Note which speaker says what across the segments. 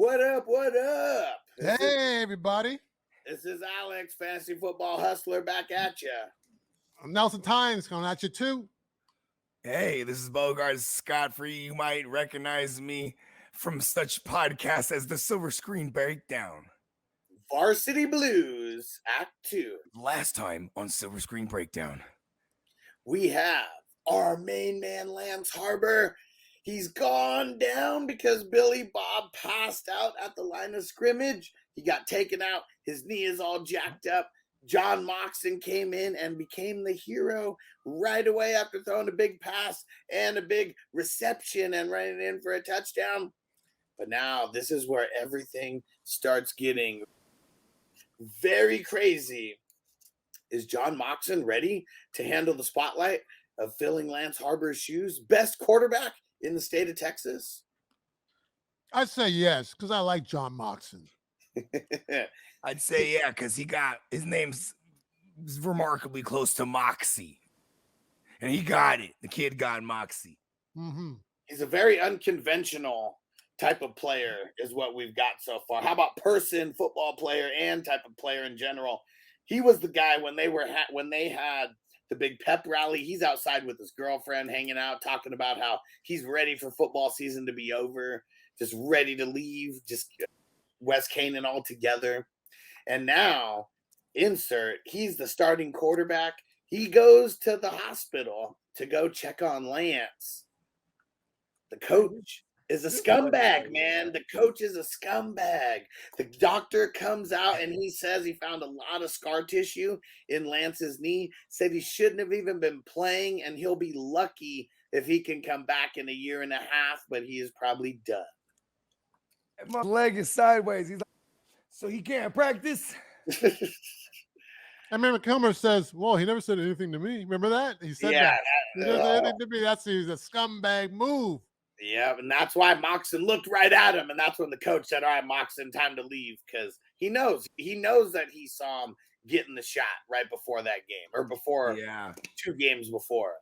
Speaker 1: What up? What up?
Speaker 2: Hey, everybody.
Speaker 1: This is Alex, Fantasy Football Hustler, back at you.
Speaker 2: I'm Nelson Tynes, coming at you too.
Speaker 3: Hey, this is Bogard Scott-Free. You might recognize me from such podcasts as the Silver Screen Breakdown.
Speaker 1: Varsity Blues, Act 2.
Speaker 3: Last time on Silver Screen Breakdown,
Speaker 1: we have our main man, Lance Harbor. He's gone down because Billy Bob passed out at the line of scrimmage. He got taken out. His knee is all jacked up. John Moxon came in and became the hero right away after throwing a big pass and a big reception and running in for a touchdown. But now this is where everything starts getting very crazy. Is John Moxon ready to handle the spotlight of filling Lance Harbor's shoes? Best quarterback in the state of Texas?
Speaker 2: I'd say yes, because I like John Moxon.
Speaker 3: I'd say yeah, because his name's remarkably close to Moxie. And he got it. The kid got Moxie.
Speaker 2: Mm-hmm.
Speaker 1: He's a very unconventional type of player is what we've got so far. How about person, football player, and type of player in general? He was the guy when they had the big pep rally. He's outside with his girlfriend hanging out, talking about how he's ready for football season to be over, just ready to leave, just West Caan all together. And now, he's the starting quarterback. He goes to the hospital to go check on Lance. The coach is a scumbag, man. The coach is a scumbag. The doctor comes out and he says he found a lot of scar tissue in Lance's knee, said he shouldn't have even been playing, and he'll be lucky if he can come back in a year and a half, but he is probably done.
Speaker 3: My leg is sideways. He's like, so he can't practice?
Speaker 2: I remember Kilmer says, well, he never said anything to me. Remember that? He said that. He didn't say anything to me. That's a scumbag move.
Speaker 1: Yeah, and that's why Moxon looked right at him, and that's when the coach said, all right, Moxon, time to leave, because he knows that he saw him getting the shot right before that game, or before 2 games before.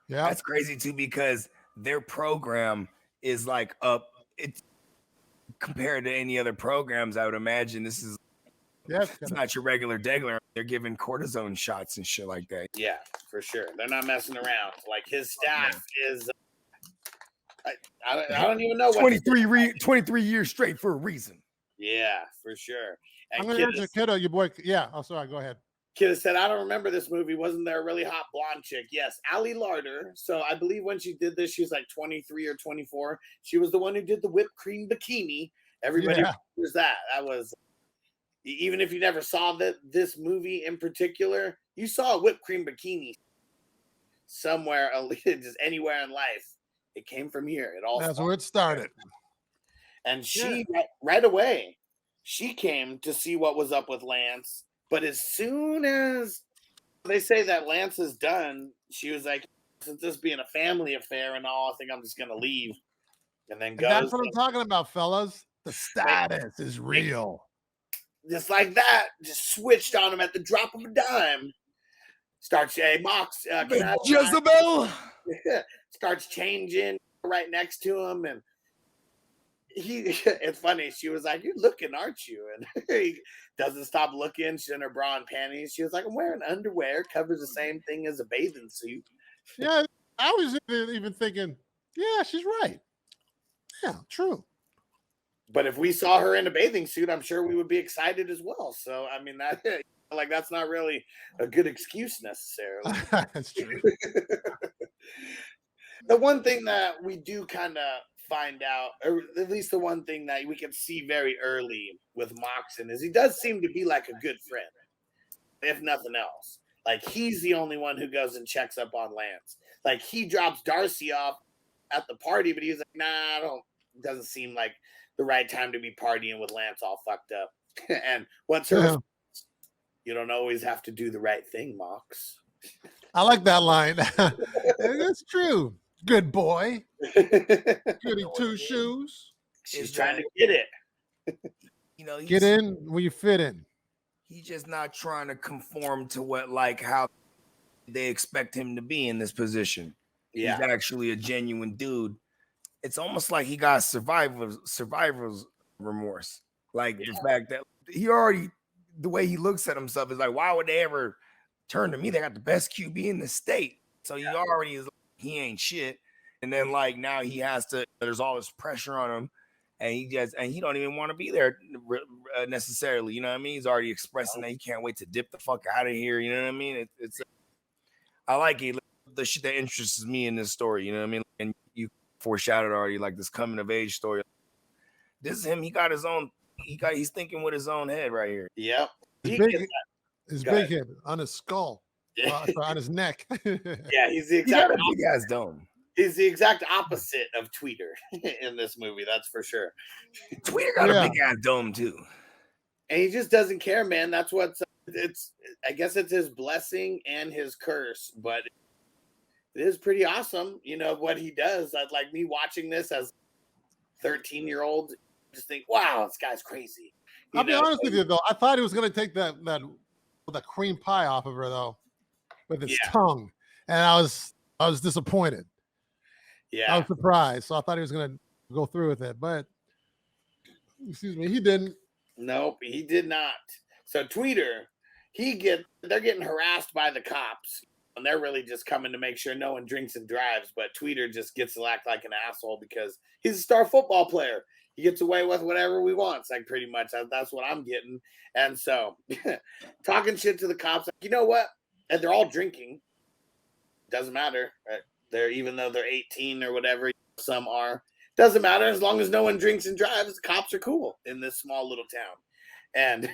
Speaker 2: Yeah,
Speaker 3: that's crazy too, because their program is like it's compared to any other programs. I would imagine this is it's not your regular degler. They're giving cortisone shots and shit like that.
Speaker 1: Yeah, for sure. They're not messing around. Like his staff is. I don't even know.
Speaker 3: 23 years straight for a reason.
Speaker 1: Yeah, for sure. And
Speaker 2: I'm going to answer Kiddo, your boy. Yeah. Oh, sorry. Go ahead.
Speaker 1: Kiddo said, I don't remember this movie. Wasn't there a really hot blonde chick? Yes, Allie Larder. So I believe when she did this, she was like 23 or 24. She was the one who did the whipped cream bikini. Everybody remembers that. That was, even if you never saw this movie in particular, you saw a whipped cream bikini somewhere, just anywhere in life. It came from here.
Speaker 2: That's where it started.
Speaker 1: And she, right away, she came to see what was up with Lance. But as soon as they say that Lance is done, she was like, since this being a family affair and all, I think I'm just going to leave. And then goes.
Speaker 2: That's what I'm talking about, fellas. The status is real.
Speaker 1: Just like that, just switched on him at the drop of a dime. Starts, hey, Mox.
Speaker 3: Jezebel.
Speaker 1: Starts changing right next to him, and it's funny. She was like, "You're looking, aren't you?" And he doesn't stop looking. She's in her bra and panties. She was like, "I'm wearing underwear. Covers the same thing as a bathing suit."
Speaker 2: Yeah, I was even thinking, yeah, she's right. Yeah, true.
Speaker 1: But if we saw her in a bathing suit, I'm sure we would be excited as well. So, I mean, that's not really a good excuse necessarily.
Speaker 2: That's true.
Speaker 1: The one thing that we do kind of find out, or at least the one thing that we can see very early with Moxon, is he does seem to be like a good friend, if nothing else. Like, he's the only one who goes and checks up on Lance. Like, he drops Darcy off at the party, but he's like, nah, it doesn't seem like the right time to be partying with Lance all fucked up. And what's her response? You don't always have to do the right thing, Mox.
Speaker 2: I like that line. It's true. Good boy. Goody two shoes.
Speaker 1: She's trying to get it.
Speaker 2: Get in where you fit in.
Speaker 3: He's just not trying to conform to how they expect him to be in this position. Yeah. He's actually a genuine dude. it's almost like he got survivor's remorse. Like the fact that he already, the way he looks at himself is like, why would they ever turn to me? They got the best QB in the state. So he already is, he ain't shit. And then like now he has to, there's all this pressure on him, and he don't even want to be there necessarily. You know what I mean? He's already expressing that he can't wait to dip the fuck out of here. You know what I mean? I like it. The shit that interests me in this story. You know what I mean? And you foreshadowed already, like this coming of age story. This is him. He got his own. He's thinking with his own head right here.
Speaker 1: Yep.
Speaker 2: His big head on his skull, on his neck.
Speaker 1: Yeah, he's the exact
Speaker 3: big ass dome.
Speaker 1: He's the exact opposite of Tweeter in this movie. That's for sure.
Speaker 3: Tweeter got a big ass dome too,
Speaker 1: and he just doesn't care, man. That's what's it's. I guess it's his blessing and his curse, but it is pretty awesome. You know what he does. I'd like me watching this as 13-year-old. Just think, wow, this guy's crazy.
Speaker 2: I'll be honest with you though. I thought he was going to take that cream pie off of her though, with his tongue, and I was disappointed.
Speaker 1: Yeah,
Speaker 2: I was surprised. So I thought he was going to go through with it, but excuse me, he didn't.
Speaker 1: Nope, he did not. So Tweeter, they're getting harassed by the cops, and they're really just coming to make sure no one drinks and drives. But Tweeter just gets to act like an asshole because he's a star football player. He gets away with whatever we want. It's like pretty much that's what I'm getting. And so talking shit to the cops, like, you know what? And they're all drinking. Doesn't matter. Right? Even though they're 18 or whatever, some are. Doesn't matter as long as no one drinks and drives. The cops are cool in this small little town. And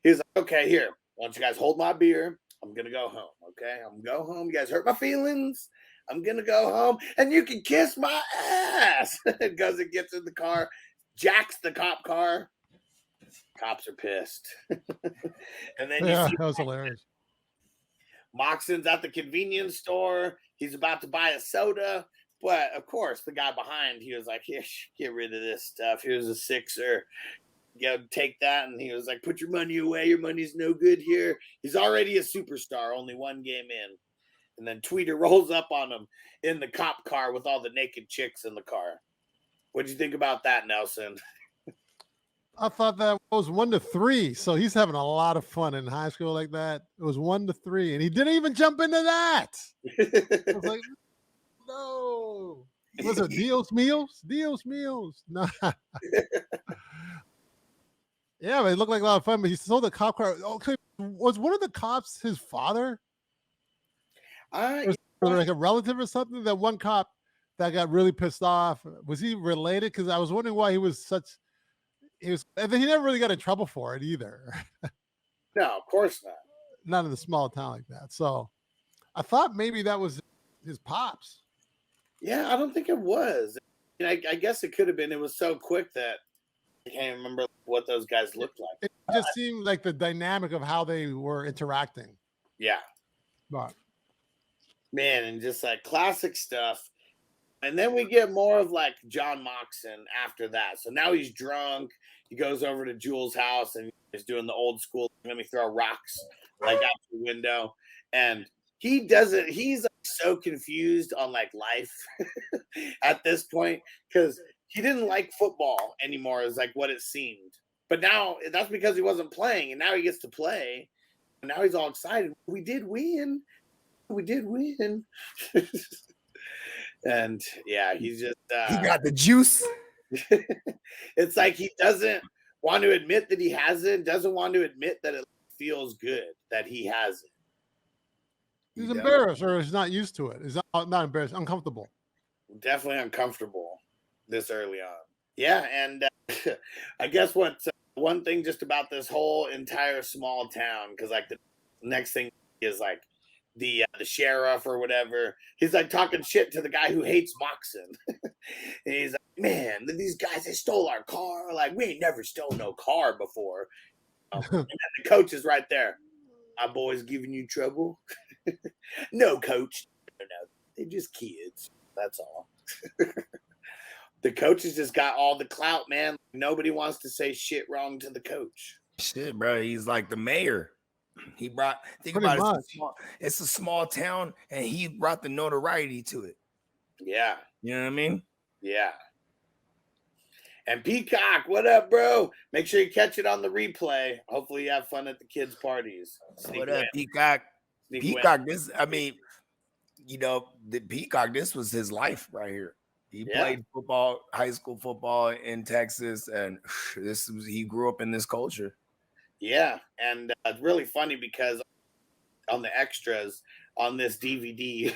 Speaker 1: he's like, okay, here. Why don't you guys hold my beer? I'm going to go home, okay? I'm going to go home. You guys hurt my feelings. I'm going to go home, and you can kiss my ass. It goes and gets in the car, jacks the cop car. Cops are pissed. And then
Speaker 2: that was hilarious.
Speaker 1: Moxon's at the convenience store. He's about to buy a soda. But, of course, the guy behind, he was like, here, get rid of this stuff. Here's a $6. Take that. And he was like, put your money away. Your money's no good here. He's already a superstar, only one game in. And then Tweeter rolls up on him in the cop car with all the naked chicks in the car. What'd you think about that, Nelson?
Speaker 2: I thought that was 1-3. So he's having a lot of fun in high school like that. It was 1-3, and he didn't even jump into that. I was like, no. Was it Dios Meals? Dios Meals. No. Yeah, but it looked like a lot of fun, but he sold the cop car. Okay, was one of the cops his father? Was like a relative or something? That one cop that got really pissed off, was he related? Because I was wondering why he was, and then he never really got in trouble for it either.
Speaker 1: No, of course not.
Speaker 2: Not in a small town like that. So I thought maybe that was his pops.
Speaker 1: Yeah, I don't think it was. I guess it could have been. It was so quick that I can't remember what those guys looked like.
Speaker 2: It just seemed like the dynamic of how they were interacting.
Speaker 1: Yeah.
Speaker 2: But
Speaker 1: man, and just like classic stuff. And then we get more of like John Moxon after that. So now he's drunk. He goes over to Jules' house and he's doing the old school, let me throw rocks like out the window. And he's like so confused on like life at this point because he didn't like football anymore is like what it seemed. But now that's because he wasn't playing, and now he gets to play. And now he's all excited. We did win. And yeah, he's just
Speaker 3: he got the juice.
Speaker 1: It's like he doesn't want to admit that he has it, doesn't want to admit that it feels good that he has it.
Speaker 2: He's embarrassed, or he's not used to it. He's not embarrassed, uncomfortable.
Speaker 1: Definitely uncomfortable this early on. Yeah, and I guess what one thing just about this whole entire small town, because like the next thing is like the sheriff or whatever, he's like talking shit to the guy who hates Moxon. And he's like, man, these guys, they stole our car. Like, we ain't never stole no car before. And then the coach is right there. My boys giving you trouble? No, coach. No, they're just kids. That's all. The coach has just got all the clout, man. Nobody wants to say shit wrong to the coach.
Speaker 3: Shit, bro. He's like the mayor. Think about it. It's a small town, and he brought the notoriety to it.
Speaker 1: Yeah.
Speaker 3: You know what I mean?
Speaker 1: Yeah. And Peacock, what up, bro? Make sure you catch it on the replay. Hopefully you have fun at the kids' parties.
Speaker 3: What up, Peacock? Peacock, this, I mean, the Peacock, this was his life right here. He played football, high school football in Texas, and he grew up in this culture.
Speaker 1: Yeah, and it's really funny because on the extras on this DVD,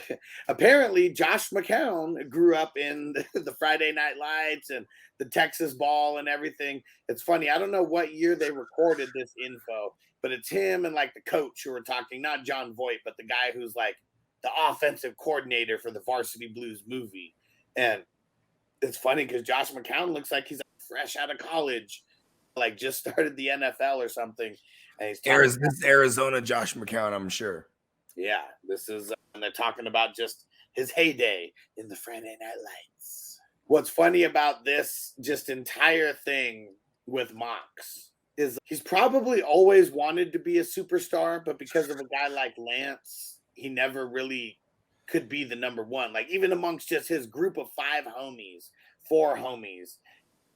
Speaker 1: apparently Josh McCown grew up in the Friday Night Lights and the Texas Ball and everything. It's funny. I don't know what year they recorded this info, but it's him and like the coach who were talking, not Jon Voight, but the guy who's like the offensive coordinator for the Varsity Blues movie. And it's funny because Josh McCown looks like he's fresh out of college, like just started the NFL or something. And he's
Speaker 3: this is Arizona Josh McCown, I'm sure.
Speaker 1: Yeah, this is, and they're talking about just his heyday in the Friday Night Lights. What's funny about this just entire thing with Mox is he's probably always wanted to be a superstar, but because of a guy like Lance, he never really could be the number one. Like even amongst just his group of 4 homies,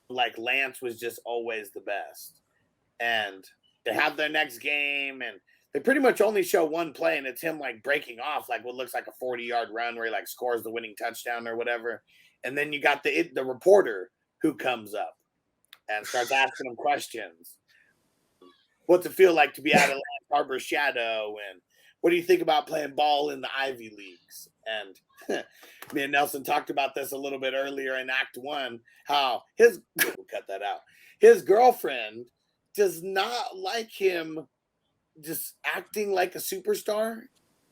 Speaker 1: like Lance was just always the best. And they have their next game and they pretty much only show one play, and it's him like breaking off like what looks like a 40-yard run where he like scores the winning touchdown or whatever. And then you got the reporter who comes up and starts asking him questions. What's it feel like to be out of Lance Harbor's shadow? And what do you think about playing ball in the Ivy Leagues? And me and Nelson talked about this a little bit earlier in Act 1, how we'll cut that out. His girlfriend does not like him just acting like a superstar,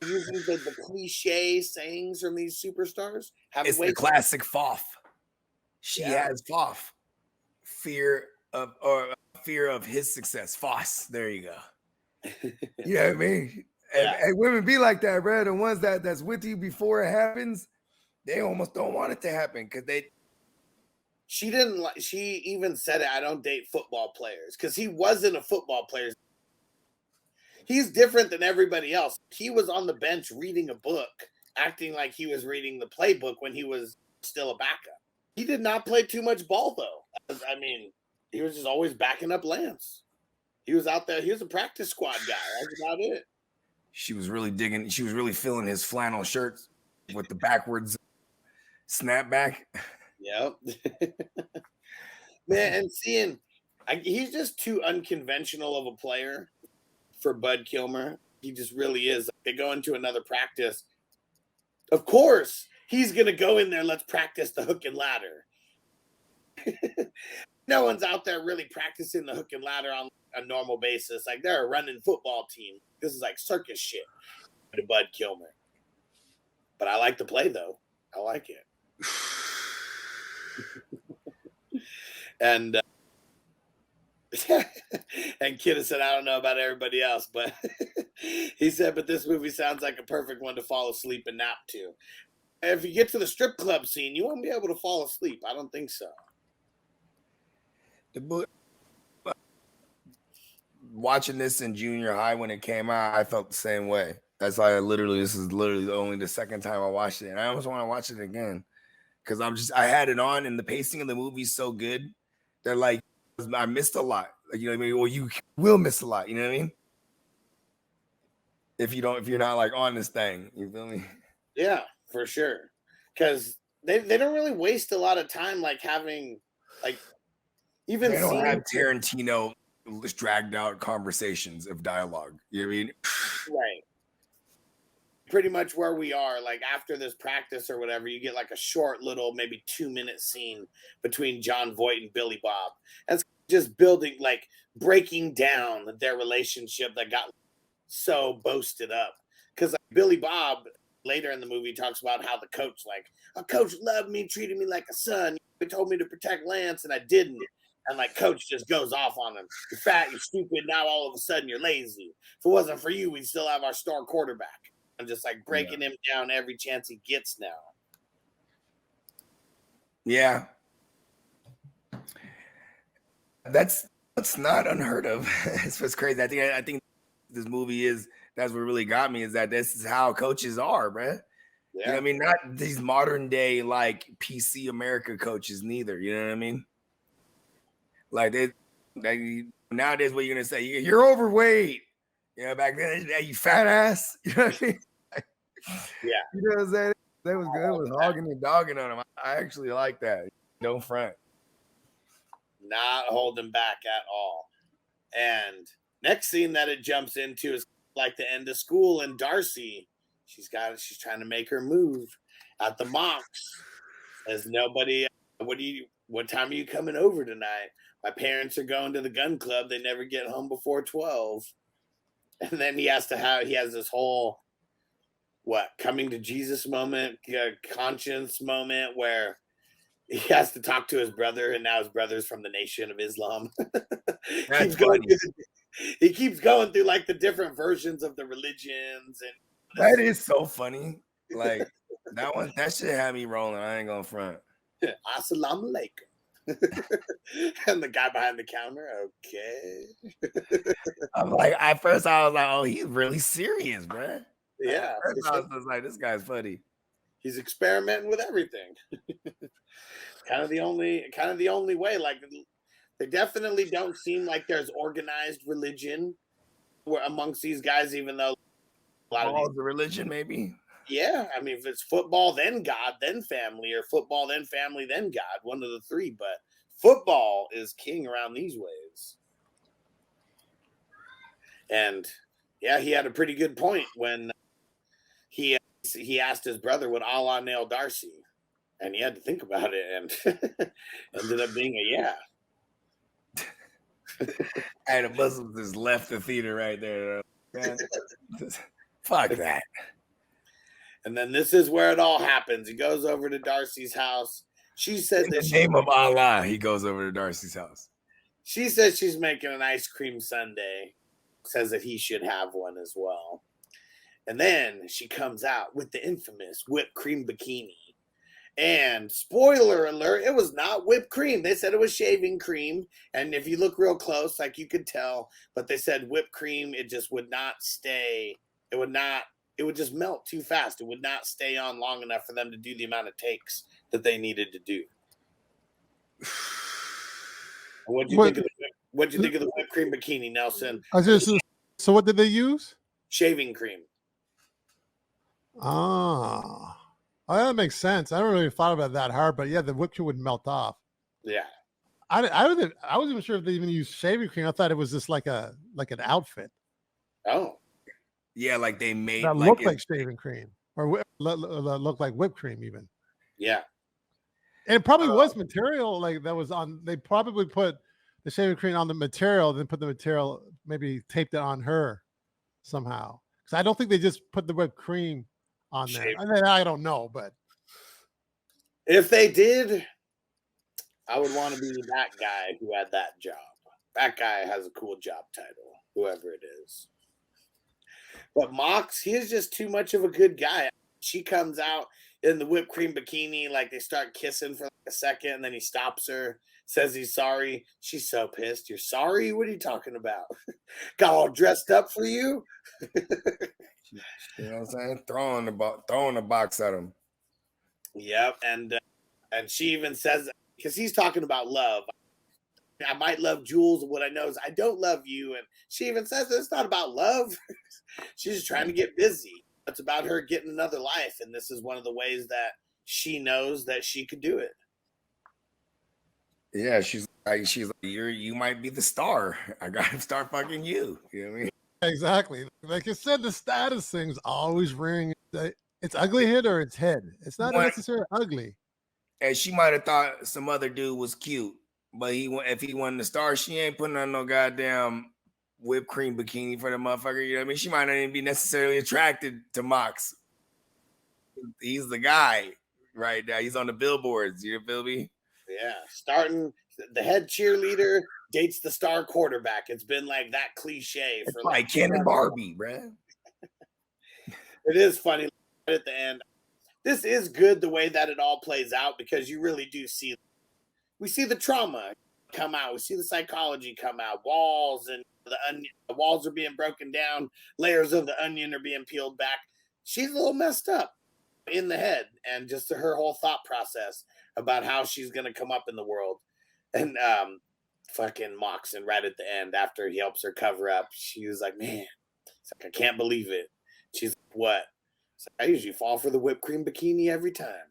Speaker 1: using the cliche sayings from these superstars.
Speaker 3: It's the classic FOF. She has FOF, fear of his success. FOS. There you go. You know what I mean? And women be like that, bro. The ones that's with you before it happens, they almost don't want it to happen because they.
Speaker 1: She didn't like. She even said it. I don't date football players because he wasn't a football player. He's different than everybody else. He was on the bench reading a book, acting like he was reading the playbook when he was still a backup. He did not play too much ball, though. I mean, he was just always backing up Lance. He was out there. He was a practice squad guy. That's about it.
Speaker 3: She was really digging. She was really feeling his flannel shirts with the backwards snapback.
Speaker 1: Yep. Man, and seeing, he's just too unconventional of a player for Bud Kilmer. He just really is. They go into another practice. Of course, he's going to go in there. Let's practice the hook and ladder. No one's out there really practicing the hook and ladder on a normal basis. Like they're a running football team. This is like circus shit to Bud Kilmer. But I like the play, though. I like it. And and Kidda said, I don't know about everybody else, but he said, but this movie sounds like a perfect one to fall asleep and nap to. And if you get to the strip club scene, you won't be able to fall asleep. I don't think so.
Speaker 3: Watching this in junior high when it came out, I felt the same way. That's why this is literally only the second time I watched it. And I almost want to watch it again because I had it on and the pacing of the movie is so good. They're like, I missed a lot. Like, you know what I mean? Well, you will miss a lot. You know what I mean? If you're not like on this thing, you feel me?
Speaker 1: Yeah, for sure. Because they don't really waste a lot of time, like having like even
Speaker 3: they don't have Tarantino dragged out conversations of dialogue. You know what I mean?
Speaker 1: Right. Pretty much where we are, like after this practice or whatever, you get like a short little, maybe 2-minute scene between Jon Voight and Billy Bob. And it's just building, like breaking down their relationship that got so boasted up. Because like, Billy Bob later in the movie talks about how the coach, like, a coach loved me, treated me like a son. He told me to protect Lance and I didn't. And like coach just goes off on him. You're fat, you're stupid, now all of a sudden you're lazy. If it wasn't for you, we'd still have our star quarterback. I'm just like breaking him down every chance he gets now.
Speaker 3: Yeah. That's not unheard of. It's what's crazy. I think this movie that's what really got me is that this is how coaches are, man. You know what I mean? Not these modern day like PC America coaches neither. You know what I mean? Like they nowadays, what you're gonna say? You're overweight. You know, back then, you fat ass. You know what I mean?
Speaker 1: Yeah.
Speaker 3: You know what I'm saying? That was good. With hogging and dogging on him. I actually like that. Don't front.
Speaker 1: Not holding back at all. And next scene that it jumps into is like the end of school, and Darcy, she's trying to make her move at the mocks. Says nobody. What time are you coming over tonight? My parents are going to the gun club. They never get home before 12. And then he has this whole coming to Jesus moment, conscience moment where he has to talk to his brother, and now his brother's from the Nation of Islam. He keeps going through like the different versions of the religions, and
Speaker 3: that is so funny. Like that shit had me rolling. I ain't gonna front.
Speaker 1: Assalamu alaikum. And the guy behind the counter, okay.
Speaker 3: I'm like, at first I was like, oh, he's really serious, bro.
Speaker 1: Yeah.
Speaker 3: At first I was like, this guy's funny.
Speaker 1: He's experimenting with everything. kind of the only way. Like, they definitely don't seem like there's organized religion amongst these guys, even though a lot of
Speaker 3: the religion, maybe.
Speaker 1: Yeah, I mean, if it's football, then God, then family, or football, then family, then God, one of the three. But football is king around these ways. And yeah, he had a pretty good point when he asked his brother, would Allah nail Darcy? And he had to think about it, and ended up being a yeah.
Speaker 3: And the Muslims just left the theater right there. Fuck that.
Speaker 1: And then this is where it all happens. He goes over to Darcy's house. She said that
Speaker 3: in the name of Allah, he goes over to Darcy's house.
Speaker 1: She says she's making an ice cream sundae. Says that he should have one as well. And then she comes out with the infamous whipped cream bikini. And spoiler alert, it was not whipped cream. They said it was shaving cream. And if you look real close, like you could tell, but they said whipped cream, it just would not stay. It would just melt too fast. It would not stay on long enough for them to do the amount of takes that they needed to do. What'd you think of the whipped cream bikini, Nelson?
Speaker 2: So what did they use?
Speaker 1: Shaving cream.
Speaker 2: Oh, that makes sense. I don't really thought about that hard, but yeah, the whipped cream would melt off.
Speaker 1: Yeah.
Speaker 2: I wasn't even sure if they even used shaving cream. I thought it was just like an outfit.
Speaker 1: Oh.
Speaker 3: Yeah, like they made
Speaker 2: that looked like shaving cream, or looked like whipped cream even.
Speaker 1: Yeah.
Speaker 2: And it probably was material like that was on. They probably put the shaving cream on the material, then put the material, maybe taped it on her somehow. Because I don't think they just put the whipped cream on there. I mean, I don't know, but
Speaker 1: if they did, I would want to be that guy who had that job. That guy has a cool job title, whoever it is. But Mox, he is just too much of a good guy. She comes out in the whipped cream bikini, like they start kissing for like a second, and then he stops her, says he's sorry. She's so pissed. You're sorry? What are you talking about? Got all dressed up for you?
Speaker 3: You know what I'm saying? Throwing the box at him.
Speaker 1: Yep, and she even says, because he's talking about love. I might love Jules, and what I know is I don't love you. And she even says it's not about love. She's just trying to get busy. It's about her getting another life, and this is one of the ways that she knows that she could do it.
Speaker 3: Yeah, she's like, you might be the star. I gotta start fucking you. You know what I mean?
Speaker 2: Exactly. Like I said, the status thing's always ring. It's ugly head or it's head. It's not necessarily ugly.
Speaker 3: And she might have thought some other dude was cute, but if he wanted the star, she ain't putting on no goddamn whipped cream bikini for the motherfucker. You know what I mean? She might not even be necessarily attracted to Mox. He's the guy right now. He's on the billboards. You feel me?
Speaker 1: Yeah. Starting the head cheerleader dates the star quarterback. It's been like that cliche for
Speaker 3: like Ken and Barbie, bruh.
Speaker 1: It is funny at the end. This is good the way that it all plays out, because you really do see the trauma come out. We see the psychology come out. Walls and the walls are being broken down. Layers of the onion are being peeled back. She's a little messed up. in the head, and just her whole thought process about how she's gonna come up in the world. And fucking Moxon right at the end after he helps her cover up, she was like, "Man, it's like, I can't believe it." She's like, "What?" It's like, "I usually fall for the whipped cream bikini every time."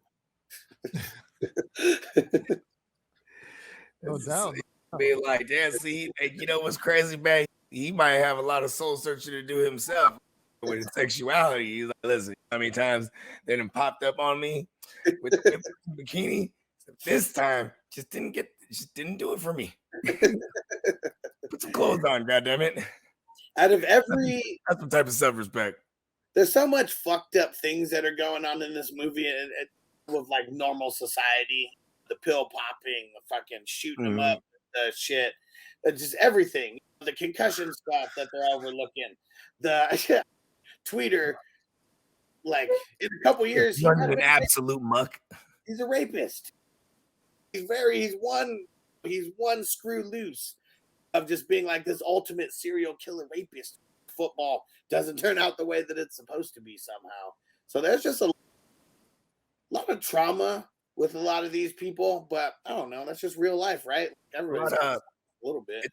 Speaker 2: No doubt.
Speaker 3: Be like, damn, see, you know what's crazy, man? He might have a lot of soul searching to do himself with his sexuality. He's like, listen, how many times they done popped up on me with the bikini? This time, just didn't do it for me. Put some clothes on, goddammit.
Speaker 1: Out of every,
Speaker 3: that's some type of self-respect.
Speaker 1: There's so much fucked up things that are going on in this movie, and with like normal society, the pill popping, the fucking shooting them up, the shit, just everything, the concussion stuff that they're overlooking, the tweeter, like in a couple years,
Speaker 3: he's an absolute muck.
Speaker 1: He's a rapist. He's one screw loose of just being like this ultimate serial killer rapist. Football doesn't turn out the way that it's supposed to be somehow. So there's just a lot of trauma with a lot of these people, but I don't know. That's just real life, right? Everyone's a little bit.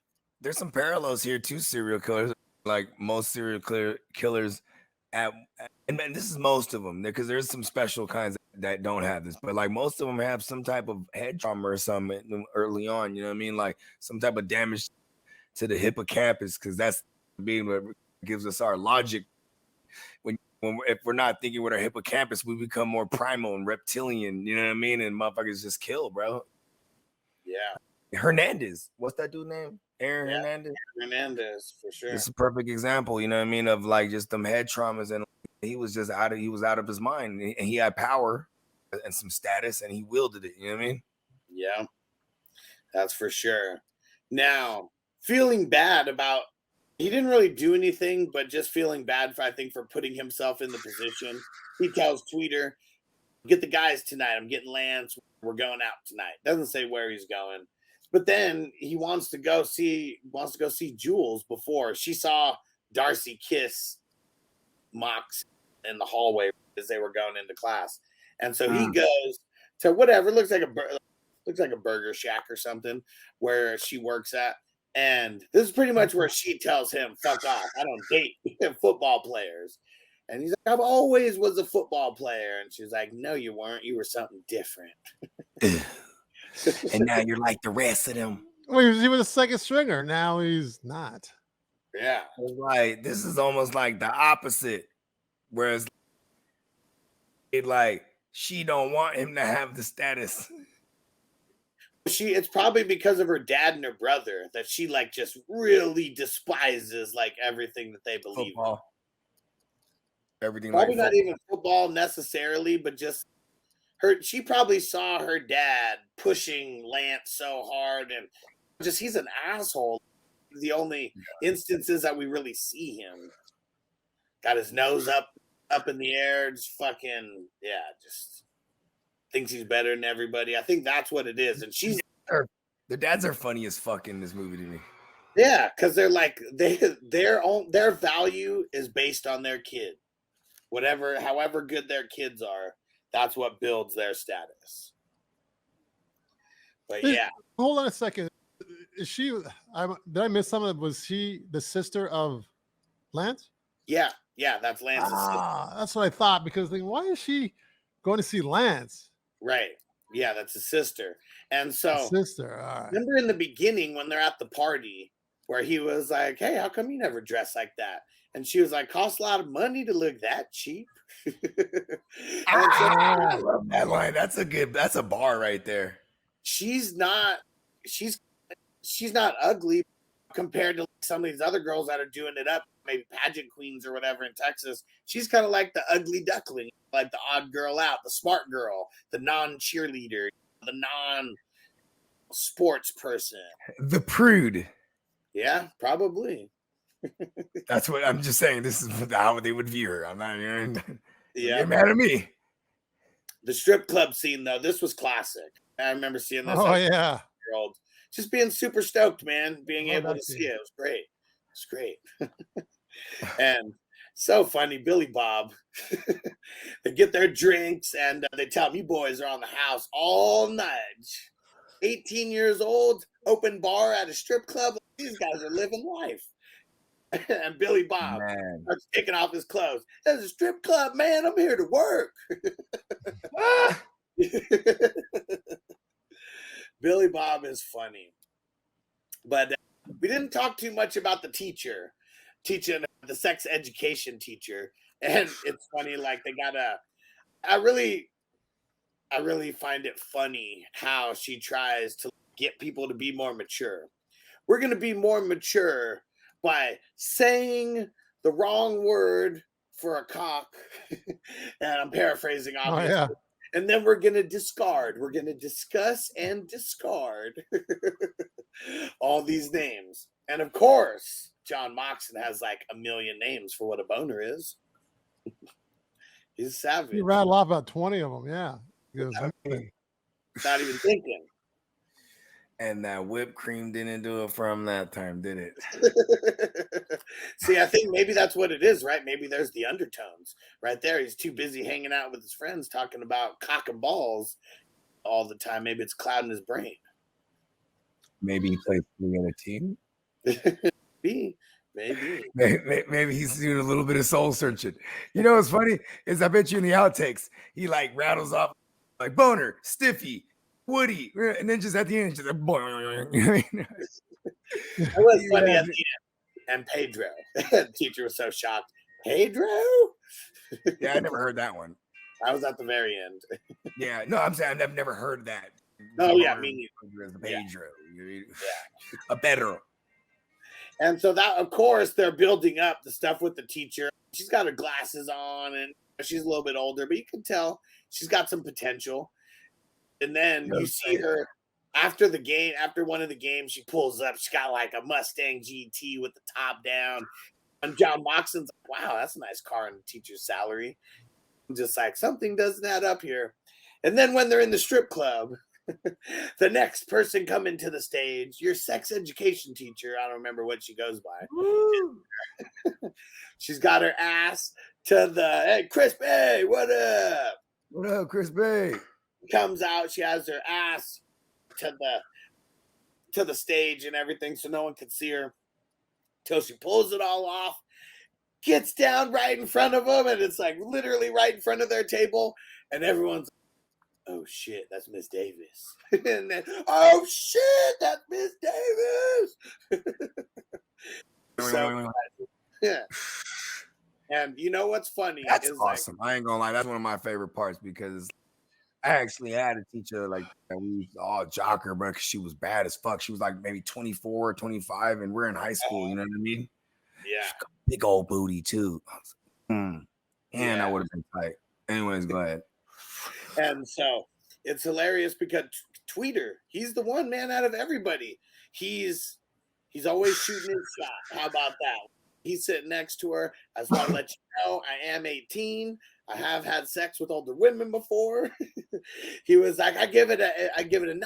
Speaker 3: There's some parallels here to serial killers. Like most serial killers, and this is most of them, because there's some special kinds that don't have this, but like most of them have some type of head trauma or something early on. You know what I mean? Like some type of damage to the hippocampus, because that's being what gives us our logic. If we're not thinking with our hippocampus, we become more primal and reptilian. You know what I mean? And motherfuckers just kill, bro.
Speaker 1: Yeah.
Speaker 3: Hernandez. What's that dude's name? Aaron Hernandez.
Speaker 1: Hernandez, for sure.
Speaker 3: It's a perfect example, you know what I mean, of like just them head traumas, and he was just out of his mind, and he had power and some status, and he wielded it. You know what I mean?
Speaker 1: Yeah, that's for sure. Now, feeling bad about, he didn't really do anything, but just feeling bad for putting himself in the position. He tells Tweeter, "Get the guys tonight. I'm getting Lance. We're going out tonight." Doesn't say where he's going, but then he wants to go see Jules before she saw Darcy kiss Mox in the hallway as they were going into class, and so he goes to whatever looks like a burger shack or something where she works at. And this is pretty much where she tells him, "Fuck off. I don't date football players." And he's like, "I've always was a football player." And she's like, "No, you weren't. You were something different."
Speaker 3: And now you're like the rest of them.
Speaker 2: Well, he was a second stringer. Now he's not.
Speaker 1: Yeah.
Speaker 3: Like, this is almost like the opposite. Whereas she don't want him to have the status.
Speaker 1: It's probably because of her dad and her brother that she like just really despises like everything that they believe in.
Speaker 3: Everything
Speaker 1: probably
Speaker 3: like
Speaker 1: not even football necessarily, but just she probably saw her dad pushing Lance so hard, and just he's an asshole. The only instances that we really see him, got his nose up in the air, just fucking just thinks he's better than everybody. I think that's what it is. And
Speaker 3: the dads are funny as fuck in this movie to me.
Speaker 1: Yeah, because they're like their value is based on their kid. However good their kids are, that's what builds their status. But yeah.
Speaker 2: Hold on a second. Is she did I miss something? Was she the sister of Lance?
Speaker 1: Yeah, that's Lance's sister.
Speaker 2: That's what I thought, because why is she going to see Lance?
Speaker 1: Right. Yeah, that's his sister. And so
Speaker 2: sister. All right.
Speaker 1: Remember in the beginning when they're at the party where he was like, "Hey, how come you never dress like that?" And she was like, "Costs a lot of money to look that cheap."
Speaker 3: I love that line. That's a bar right there.
Speaker 1: She's not ugly compared to some of these other girls that are doing it up, maybe pageant queens or whatever in Texas. She's kind of like the ugly duckling, like the odd girl out, the smart girl, the non-cheerleader, the non-sports person.
Speaker 3: The prude.
Speaker 1: Yeah, probably.
Speaker 3: That's what I'm just saying. This is how they would view her. I'm not even.
Speaker 1: You're
Speaker 3: mad at me.
Speaker 1: The strip club scene, though, this was classic. I remember seeing this.
Speaker 2: Oh, yeah.
Speaker 1: Just being super stoked, man. Being able to see it. It was great. It's great. And So funny, Billy Bob. They get their drinks and they tell them, you boys are on the house all night. 18 years old, open bar at a strip club. These guys are living life. And Billy Bob starts taking off his clothes. There's a strip club, man. I'm here to work. Billy Bob is funny. But we didn't talk too much about the teacher teaching, the sex education teacher. And it's funny, like they got I really find it funny how she tries to get people to be more mature. We're going to be more mature by saying the wrong word for a cock. And I'm paraphrasing, obviously. Oh, yeah. And then we're going to discard. We're going to discuss and discard all these names. And of course, John Moxon has like a million names for what a boner is. He's savage.
Speaker 2: You rattle off about 20 of them, yeah.
Speaker 1: Not even thinking.
Speaker 3: And that whipped cream didn't do it from that time, did it?
Speaker 1: See, I think maybe that's what it is, right? Maybe there's the undertones right there. He's too busy hanging out with his friends talking about cock and balls all the time. Maybe it's clouding his brain.
Speaker 3: Maybe he plays for the other team. Maybe he's doing a little bit of soul searching. You know what's funny is I bet you in the outtakes he like rattles off like boner, stiffy, Woody, and then just at the end, just like,
Speaker 1: it was funny at the end. And Pedro, the teacher was so shocked. Pedro?
Speaker 3: Yeah, I never heard that one.
Speaker 1: I was at the very end.
Speaker 3: Yeah, no, I'm saying I've never heard that.
Speaker 1: Oh yeah, me neither.
Speaker 3: Pedro, yeah. A better.
Speaker 1: And so that, of course, they're building up the stuff with the teacher. She's got her glasses on, and she's a little bit older, but you can tell she's got some potential. And then you see her after the game, after one of the games, she pulls up. She got like a Mustang GT with the top down. And John Moxon's like, wow, that's a nice car in the teacher's salary. I'm just like, something doesn't add up here. And then when they're in the strip club, the next person coming to the stage, your sex education teacher, I don't remember what she goes by. She's got her ass to the, hey, Chris Bay, what up?
Speaker 3: What up, Chris Bay?
Speaker 1: Comes out, she has her ass to the stage and everything so no one can see her till she pulls it all off, gets down right in front of them, and it's like literally right in front of their table, and everyone's like, oh shit, that's Miss Davis. And then, oh shit, that's Miss Davis. So, yeah. And you know what's funny?
Speaker 3: That's awesome. Like, I ain't gonna lie, that's one of my favorite parts because I actually had a teacher like that. We used to all jock her, bro, because she was bad as fuck. She was like maybe 24 or 25, and we're in high school. You know what I mean?
Speaker 1: Yeah.
Speaker 3: Big old booty, too. And I would have been tight. Anyways, go ahead.
Speaker 1: And so it's hilarious because Tweeter, he's the one man out of everybody. He's always shooting his shot. How about that? He's sitting next to her. I just want to let you know I am 18. I have had sex with older women before. He was like, I give it a 9.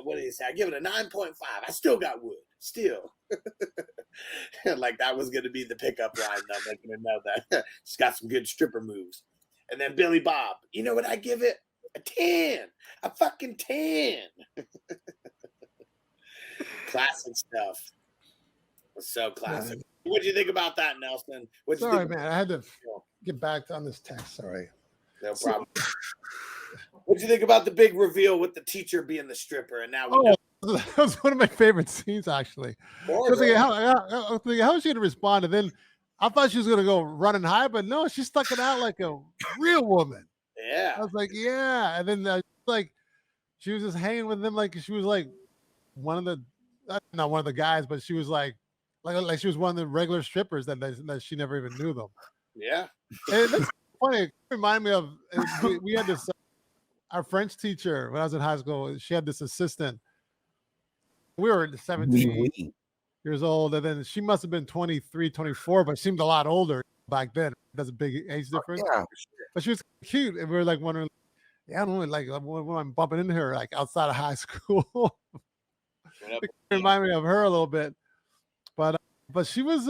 Speaker 1: What did he say? I give it a 9.5. I still got wood. Still. Like that was going to be the pickup line, though, making her know that she's got some good stripper moves. And then Billy Bob, you know what I give it? A 10. A fucking 10. Classic stuff. So classic. What do you think about that, Nelson?
Speaker 2: Sorry, man. I had to get back on this text. Sorry.
Speaker 1: No problem. What do you think about the big reveal with the teacher being the stripper? And now
Speaker 2: that was one of my favorite scenes, actually. I was thinking, how is she going to respond? And then I thought she was going to go running high, but no, she stuck it out like a real woman.
Speaker 1: Yeah.
Speaker 2: I was like, yeah. And then like she was just hanging with them like she was like one of the, not one of the guys, but she was like she was one of the regular strippers that she never even knew them.
Speaker 1: Yeah.
Speaker 2: And that's funny. It reminded me of we had this our French teacher when I was in high school. She had this assistant. We were 17 years old, and then she must have been 23, 24, but seemed a lot older back then. There's a big age difference.
Speaker 3: Yeah.
Speaker 2: But she was cute, and we were like wondering, I don't know, like when I'm bumping into her like outside of high school. It reminded me of her a little bit, but she was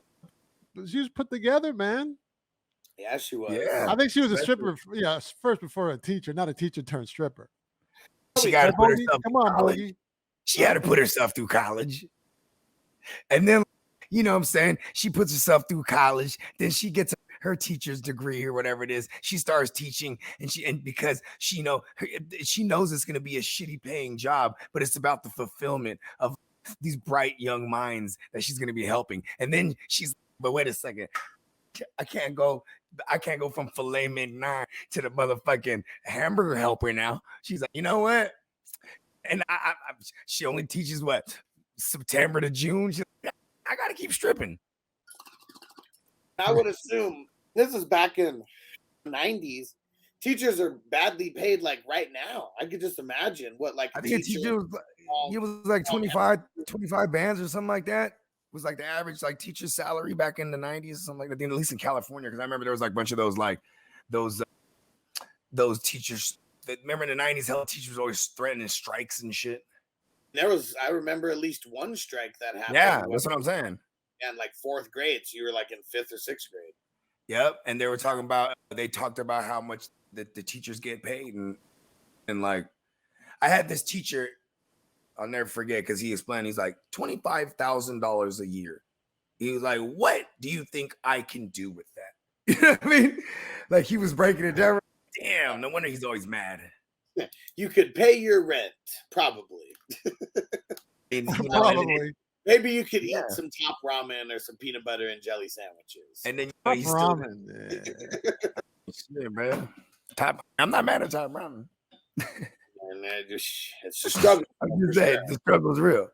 Speaker 2: put together, man.
Speaker 1: Yeah, she was.
Speaker 3: Yeah.
Speaker 2: I think she was a stripper. Yeah, first before a teacher, not a teacher turned stripper.
Speaker 3: She got to put herself.
Speaker 2: Come on, Bogey.
Speaker 3: She had to put herself through college, and then you know what I'm saying, she puts herself through college. Then she gets her teacher's degree or whatever it is. She starts teaching, and because she knows it's going to be a shitty paying job, but it's about the fulfillment of these bright young minds that she's going to be helping. And then but wait a second, I can't go from filet mignon to the motherfucking hamburger helper now. She's like, you know what? And she only teaches what, September to June. She's like, I got to keep stripping.
Speaker 1: I would assume this is back in the 90s. Teachers are badly paid like right now. I could just imagine what like
Speaker 3: I think a teacher was like 25 bands or something like that. It was like the average like teacher salary back in the 90s, something like that, at least in California, because I remember there was like a bunch of those like those teachers that, remember in the 90s, hell, teachers were always threatening strikes and shit.
Speaker 1: I remember at least one strike that happened.
Speaker 3: Yeah, that's what I'm saying.
Speaker 1: And like 4th grade, so you were like in 5th or 6th grade.
Speaker 3: Yep, and they talked about how much that the teachers get paid, and like I had this teacher, I'll never forget, because he explained, he's like $25,000 a year. He was like, what do you think I can do with that? You know what I mean? Like he was breaking it down. Damn, no wonder he's always mad.
Speaker 1: You could pay your rent, probably.
Speaker 2: Probably.
Speaker 1: Maybe you could eat some top ramen or some peanut butter and jelly sandwiches.
Speaker 3: And then
Speaker 2: top ramen.
Speaker 3: Shit, man. I'm not mad at top ramen.
Speaker 1: And it's a struggle.
Speaker 3: I'm just saying, the struggle is real.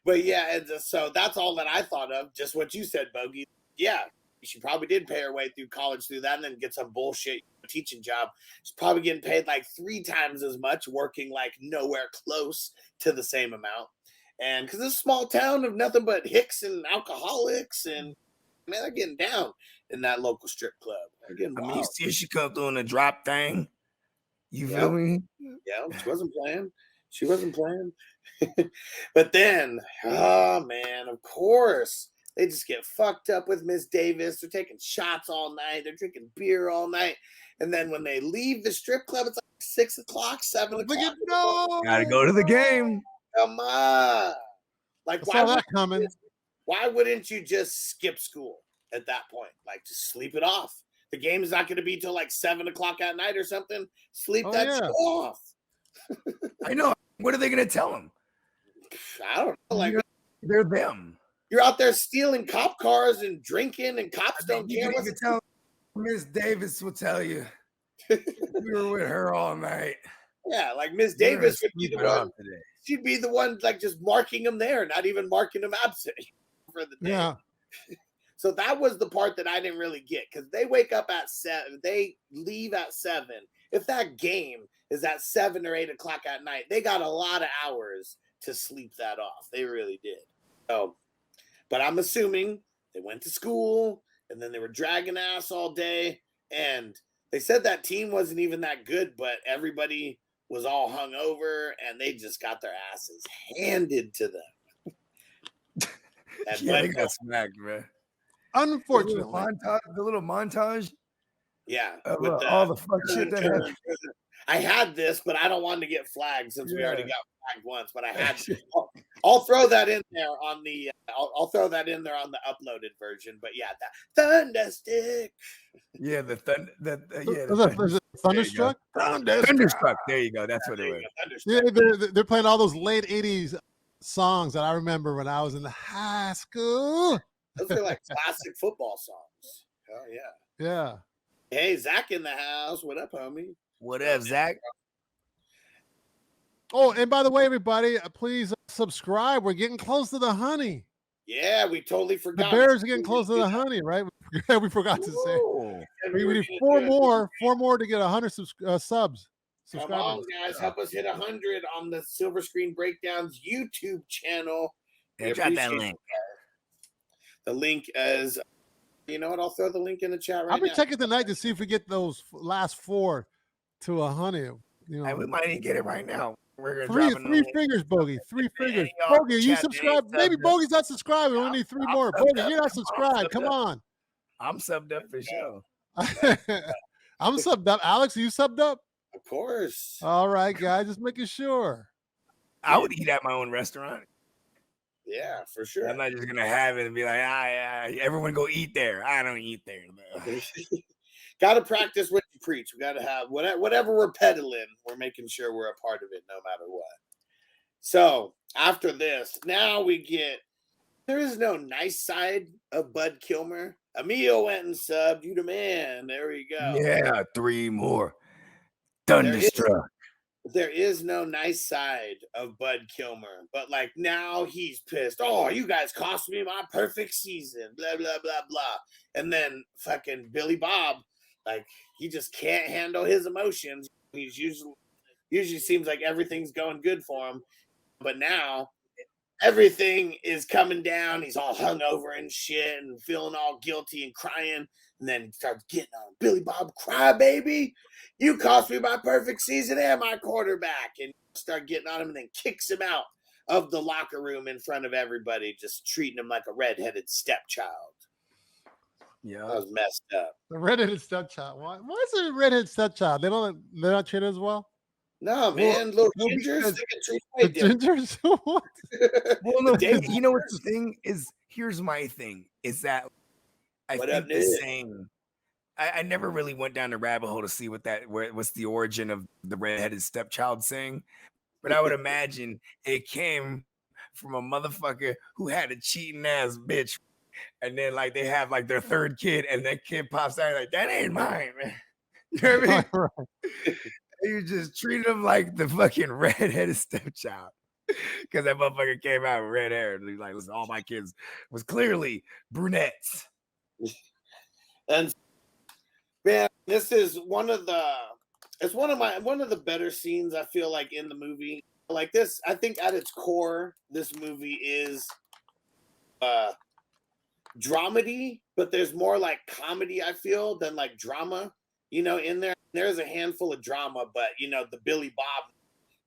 Speaker 1: But yeah, so that's all that I thought of. Just what you said, Bogey. Yeah, she probably did pay her way through college through that, and then get some bullshit teaching job. She's probably getting paid like 3 times as much, working like nowhere close to the same amount. And because it's a small town of nothing but hicks and alcoholics, and man, they're getting down in that local strip club.
Speaker 3: I mean, you see, she come through in a drop thing. You feel me?
Speaker 1: Yeah, she wasn't playing. But then, oh man, of course, they just get fucked up with Miss Davis. They're taking shots all night. They're drinking beer all night. And then when they leave the strip club, it's like 6 o'clock, 7 o'clock.
Speaker 2: No.
Speaker 3: Gotta go to the game.
Speaker 1: Come on. Like, why wouldn't you just skip school at that point? Like, just sleep it off. The game is not going to be till like 7 o'clock at night or something. Sleep shit off.
Speaker 3: I know. What are they going to tell them?
Speaker 1: I don't know. Like,
Speaker 3: they're them.
Speaker 1: You're out there stealing cop cars and drinking, and cops don't care.
Speaker 3: You can tell Miss Davis will tell you. We were with her all night.
Speaker 1: Yeah, like Miss Davis would be the one. She'd be the one like just marking them there, not even marking them absent for the day.
Speaker 2: Yeah.
Speaker 1: So that was the part that I didn't really get, because they wake up at 7, they leave at 7. If that game is at 7 or 8 o'clock at night, they got a lot of hours to sleep that off. They really did. So, but I'm assuming they went to school and then they were dragging ass all day. And they said that team wasn't even that good, but everybody was all hungover and they just got their asses handed to them.
Speaker 3: They got smacked, man.
Speaker 2: Unfortunately,
Speaker 3: the little montage.
Speaker 1: Yeah,
Speaker 3: with all the fuck shit that happened.
Speaker 1: I had this, but I don't want to get flagged since we already got flagged once. But I had. I'll throw that in there on the. I'll throw that in there on the uploaded version. But yeah, that Thunderstick.
Speaker 3: Yeah, the
Speaker 2: Thunderstruck.
Speaker 3: Thunderstruck. There you go. That's what it was.
Speaker 2: Yeah, they're playing all those late '80s songs that I remember when I was in high school.
Speaker 1: Those are like classic football songs. Oh yeah.
Speaker 2: Yeah.
Speaker 1: Hey, Zach in the house. What up, homie?
Speaker 3: What up, Zach?
Speaker 2: Oh, and by the way, everybody, please subscribe. We're getting close to the honey.
Speaker 1: Yeah, we totally forgot.
Speaker 2: The Bears are getting close to the honey, right? We forgot to say. We need 4 more to get 100 subs.
Speaker 1: Come on, guys, help us hit 100 on the Silver Screen Breakdowns YouTube channel.
Speaker 3: Drop that link.
Speaker 1: The link is, you know what? I'll throw the link in the chat right now.
Speaker 2: I'll be checking tonight to see if we get those last 4 to 100. You know,
Speaker 3: we might even get it right now. We're
Speaker 2: gonna three fingers, Bogey. 3 fingers. Bogey, you subscribe? Maybe Bogey's not subscribed. We only need 3 more. Bogey, you're not subscribed. Come on.
Speaker 3: I'm subbed up for sure.
Speaker 2: I'm subbed up. Alex, are you subbed up?
Speaker 1: Of course.
Speaker 2: All right, guys, just making sure.
Speaker 3: I would eat at my own restaurant.
Speaker 1: Yeah, for sure.
Speaker 3: I'm not just gonna have it and be like, yeah, everyone go eat there. I don't eat there.
Speaker 1: Got to practice what you preach. We got to have whatever we're peddling. We're making sure we're a part of it, no matter what. So after this, now there is no nice side of Bud Kilmer. Emil went and subbed. You the man. There we go.
Speaker 3: Yeah, 3 more. Thunderstruck.
Speaker 1: There is no nice side of Bud Kilmer, but like now he's pissed. Oh, you guys cost me my perfect season. Blah blah blah blah. And then fucking Billy Bob, like he just can't handle his emotions. He's usually seems like everything's going good for him, but now everything is coming down. He's all hungover and shit and feeling all guilty and crying. And then he starts getting on Billy Bob, cry baby. You cost me my perfect season and my quarterback. And start getting on him and then kicks him out of the locker room in front of everybody, just treating him like a redheaded stepchild. Yeah, that was messed up.
Speaker 2: The redheaded stepchild. Why is it a redheaded stepchild? They're not treated as well.
Speaker 1: No, man, little gingers.
Speaker 2: The gingers. What?
Speaker 3: Well, no, you know what the thing is? Here's my thing: is that I think the saying. I never really went down the rabbit hole to see what's the origin of the redheaded stepchild saying, but I would imagine it came from a motherfucker who had a cheating ass bitch, and then like they have like their third kid, and that kid pops out like that ain't mine, man. You know what I mean? Right. You just treated him like the fucking redheaded stepchild because that motherfucker came out with red hair. And he's like, listen, all my kids was clearly brunettes.
Speaker 1: And man, this is one of the better scenes I feel like in the movie. Like this, I think at its core, this movie is dramedy, but there's more like comedy, I feel, than like drama. You know, in there's a handful of drama, but you know, the Billy Bob,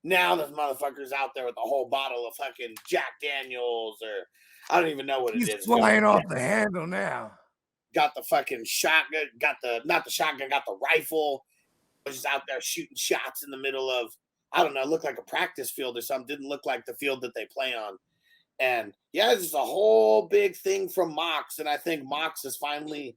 Speaker 1: now this motherfucker's out there with a whole bottle of fucking Jack Daniels, or I don't even know what it is.
Speaker 3: He's flying off the handle now.
Speaker 1: Got the fucking shotgun, got the rifle, was just out there shooting shots in the middle of, I don't know, it looked like a practice field or something. Didn't look like the field that they play on. And yeah, it's just a whole big thing from Mox. And I think Mox is finally,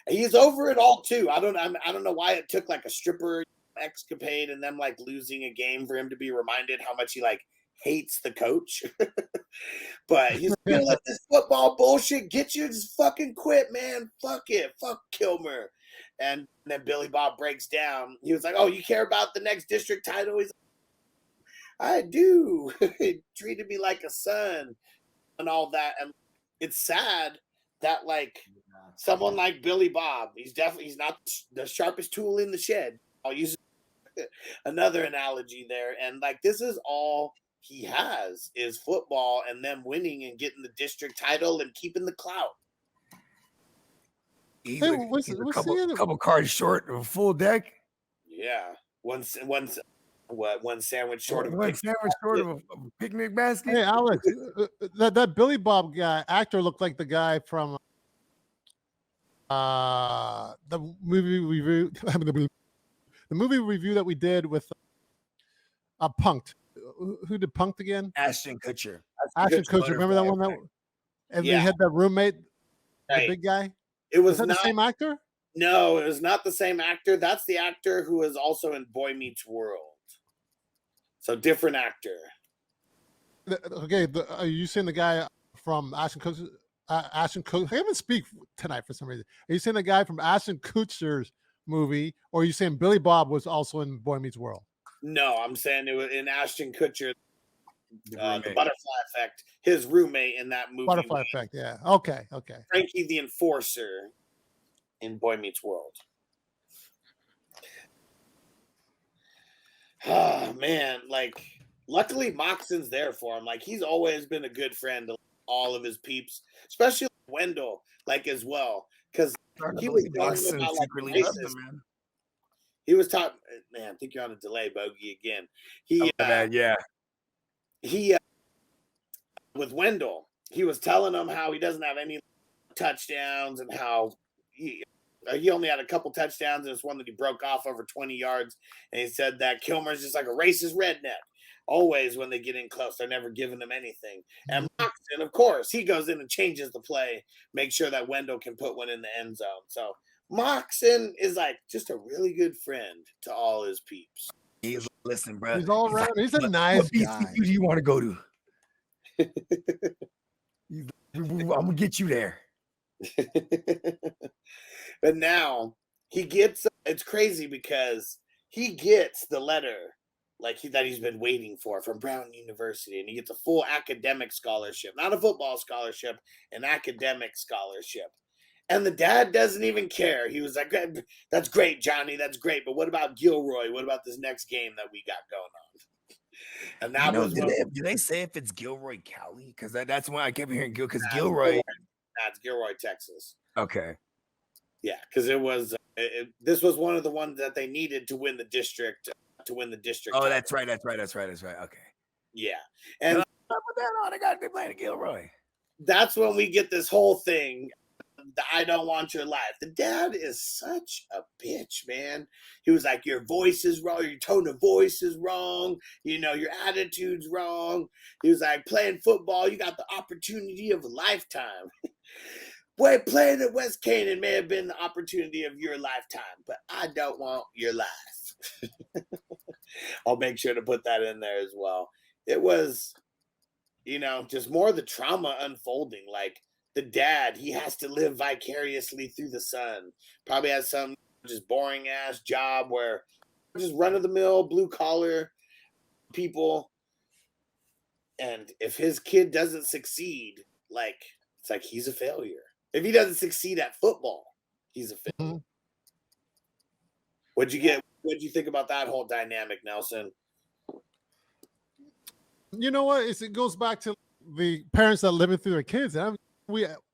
Speaker 1: he's over it all too. I don't know why it took like a stripper escapade and them like losing a game for him to be reminded how much he like hates the coach. But he's feeling like this football bullshit. Get you, just fucking quit, man. Fuck it. Fuck Kilmer. And then Billy Bob breaks down. He was like, oh, you care about the next district title? He's like, I do. He treated me like a son and all that. And it's sad that like someone like Billy Bob, he's not the sharpest tool in the shed. I'll use another analogy there. And like, this is all he has is football and them winning and getting the district title and keeping the clout.
Speaker 3: He's a couple cards short of a full deck.
Speaker 1: Yeah, one sandwich short of
Speaker 3: a picnic basket.
Speaker 2: Hey, Alex, that Billy Bob guy actor looked like the guy from the movie review. The movie review that we did with Punked. Who did Punked again?
Speaker 3: Ashton Kutcher.
Speaker 2: Ashton Kutcher. Remember that one? And they had that roommate, the big guy.
Speaker 1: It was
Speaker 2: not the same actor.
Speaker 1: No, it was not the same actor. That's the actor who was also in Boy Meets World. So different actor.
Speaker 2: Okay, are you saying the guy from Ashton Kutcher? Ashton Kutcher. I haven't speak tonight for some reason. Are you saying the guy from Ashton Kutcher's movie, or are you saying Billy Bob was also in Boy Meets World?
Speaker 1: No, I'm saying it was in Ashton Kutcher, the Butterfly Effect, his roommate in that movie.
Speaker 2: Butterfly Effect, yeah. Okay.
Speaker 1: Frankie the Enforcer in Boy Meets World. Oh, man, like, luckily Moxon's there for him. Like, he's always been a good friend to all of his peeps, especially Wendell, like, as well. Because he was talking about, like, racist. He was talking, man, I think you're on a delay, Bogey, again. He with Wendell, he was telling him how he doesn't have any touchdowns and how, he only had a couple touchdowns, and it's one that he broke off over 20 yards. And he said that Kilmer's just like a racist redneck. Always when they get in close, they're never giving him anything. And Moxon, of course, he goes in and changes the play, make sure that Wendell can put one in the end zone. So Moxon is like just a really good friend to all his peeps.
Speaker 3: Listen, bro.
Speaker 2: He's all around. He's a nice guy.
Speaker 3: What do you want to go to? I'm gonna get you there.
Speaker 1: But now he gets, it's crazy because he gets the letter that he's been waiting for from Brown University, and he gets a full academic scholarship, not a football scholarship, an academic scholarship. And the dad doesn't even care. He was like, that's great, Johnny, that's great, but what about Gilroy? What about this next game that we got going on? And that was
Speaker 3: do they say if it's Gilroy Cali? Because that's why I kept hearing because Gilroy.
Speaker 1: That's Gilroy, Texas.
Speaker 3: Okay.
Speaker 1: Yeah, because it was this was one of the ones that they needed to win the district.
Speaker 3: Oh, that's right. Okay.
Speaker 1: Yeah, and
Speaker 3: put that on. I got to be playing Gilroy.
Speaker 1: That's when we get this whole thing. I don't want your life. The dad is such a bitch, man. He was like, your voice is wrong. Your tone of voice is wrong. Your attitude's wrong. He was like, playing football, you got the opportunity of a lifetime. Boy, playing at West Canaan may have been the opportunity of your lifetime, but I don't want your life. I'll make sure to put that in there as well. It was, just more of the trauma unfolding. Like, the dad, he has to live vicariously through the son. Probably has some just boring ass job where just run of the mill, blue collar people. And if his kid doesn't succeed, it's like he's a failure. If he doesn't succeed at football, he's a failure. Mm-hmm. What'd you think about that whole dynamic, Nelson?
Speaker 2: You know what? It goes back to the parents that living through their kids. And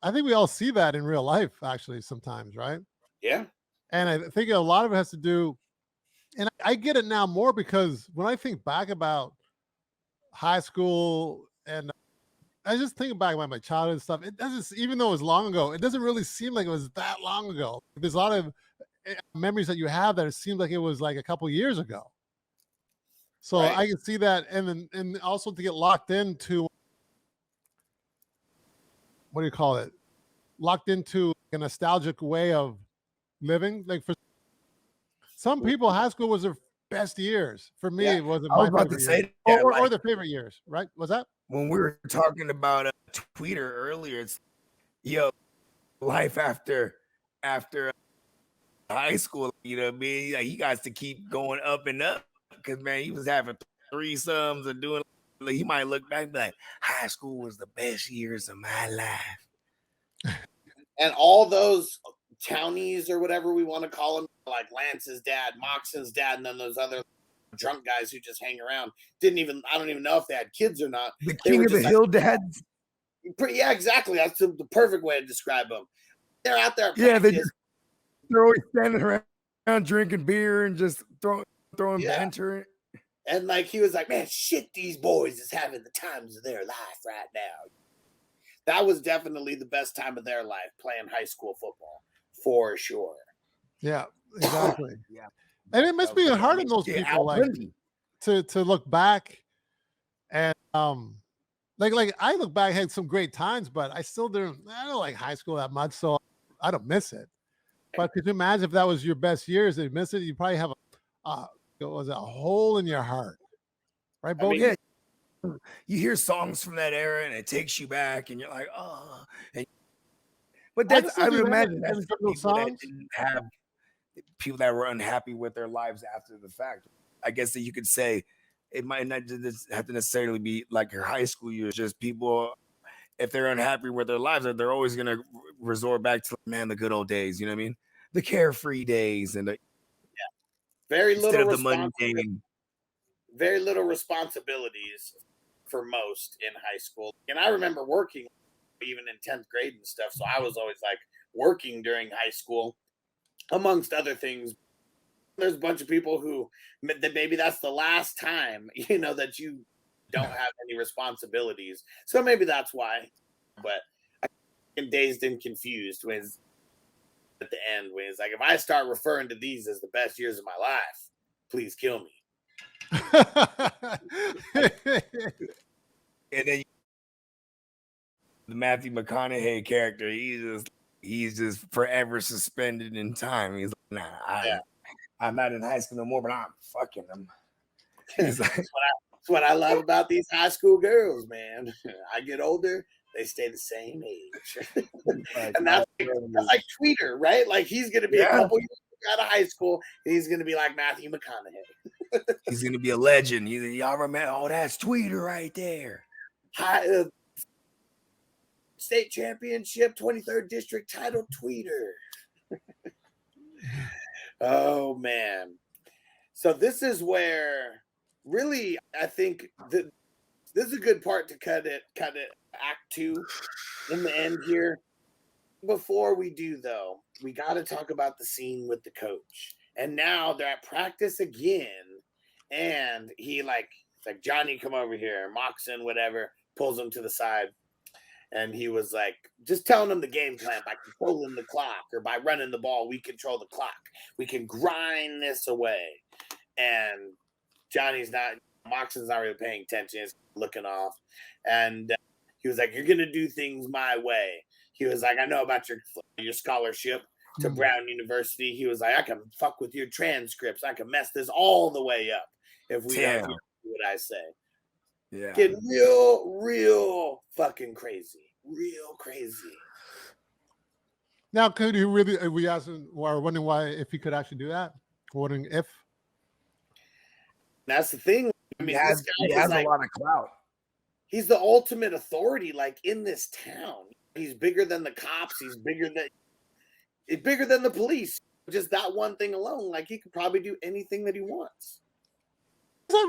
Speaker 2: I think we all see that in real life, actually, sometimes, right?
Speaker 1: Yeah.
Speaker 2: And I think a lot of it has to do, and I get it now more because when I think back about high school and I just think back about my childhood and stuff, it doesn't, even though it was long ago, it doesn't really seem like it was that long ago. There's a lot of memories that you have that it seems like it was like a couple years ago. So right. I can see that. And also to get locked into, what do you call it? Locked into a nostalgic way of living. Like for some people, high school was their best years. For me, it wasn't my favorite years. Or their favorite years, right? Was that?
Speaker 3: When we were talking about a tweeter earlier, it's life after high school, you know what I mean? Like, he got to keep going up and up because, man, he was having threesomes and doing, like, he might look back and be like, high school was the best years of my life.
Speaker 1: And all those townies or whatever we want to call them, like Lance's dad, Moxon's dad, and then those other drunk guys who just hang around, I don't even know if they had kids or not.
Speaker 3: The king of the hill dads.
Speaker 1: Yeah, exactly. That's the perfect way to describe them. They're out there.
Speaker 3: Yeah, they're always standing around drinking beer and just throwing banter.
Speaker 1: And like he was like, man, shit, these boys is having the times of their life right now. That was definitely the best time of their life, playing high school football, for sure.
Speaker 2: Yeah, exactly. Yeah. And it must be hard on those people, like to look back and like I look back, I had some great times, but I don't like high school that much, so I don't miss it. But could you imagine if that was your best years and you miss it, you probably have a hole in your heart, right, Bo?
Speaker 3: Yeah. You hear songs from that era and it takes you back, and you're like, oh. But that's, I would imagine that's for people that didn't have people that were unhappy with their lives after the fact. I guess that you could say it might not just have to necessarily be like your high school years. Just people, if they're unhappy with their lives, they're always going to resort back to, man, the good old days. You know what I mean? The carefree days and
Speaker 1: very little very little responsibilities for most in high school. And I remember working even in 10th grade and stuff. So I was always like working during high school, amongst other things. There's a bunch of people who maybe that's the last time, that you don't have any responsibilities. So maybe that's why. But I'm dazed and confused with at the end when he's like, if I start referring to these as the best years of my life, please kill me.
Speaker 3: And then the Matthew McConaughey character, he's just forever suspended in time. He's like, nah, I'm not in high school no more, but I'm fucking them.
Speaker 1: He's like, that's what I love about these high school girls, man. I get older, they stay the same age. And that's like Tweeter, right? Like he's gonna be a couple years out of high school, and he's gonna be like Matthew McConaughey.
Speaker 3: He's gonna be a legend. Y'all remember? Oh, that's Tweeter right there.
Speaker 1: State championship, 23rd district title, Tweeter. Oh man. So this is where really I think that this is a good part to cut it act 2 in the end here. Before we do though, we got to talk about the scene with the coach. And now they're at practice again, and he like Johnny, come over here, Moxon, whatever, pulls him to the side. And he was like, just telling him the game plan by controlling the clock or by running the ball, we control the clock. We can grind this away. And Moxon's not really paying attention. He's looking off. And he was like, you're going to do things my way. He was like, I know about your scholarship to Brown University. He was like, I can fuck with your transcripts. I can mess this all the way up if we don't do what I say.
Speaker 3: Yeah.
Speaker 1: Getting real fucking crazy. Real crazy.
Speaker 2: Now, could he really, we asking, or wondering why, if he could actually do that? Wondering if.
Speaker 1: That's the thing. I mean,
Speaker 3: he has a lot of clout.
Speaker 1: He's the ultimate authority, like, in this town. He's bigger than the cops. He's bigger than the police. Just that one thing alone, like, he could probably do anything that he wants.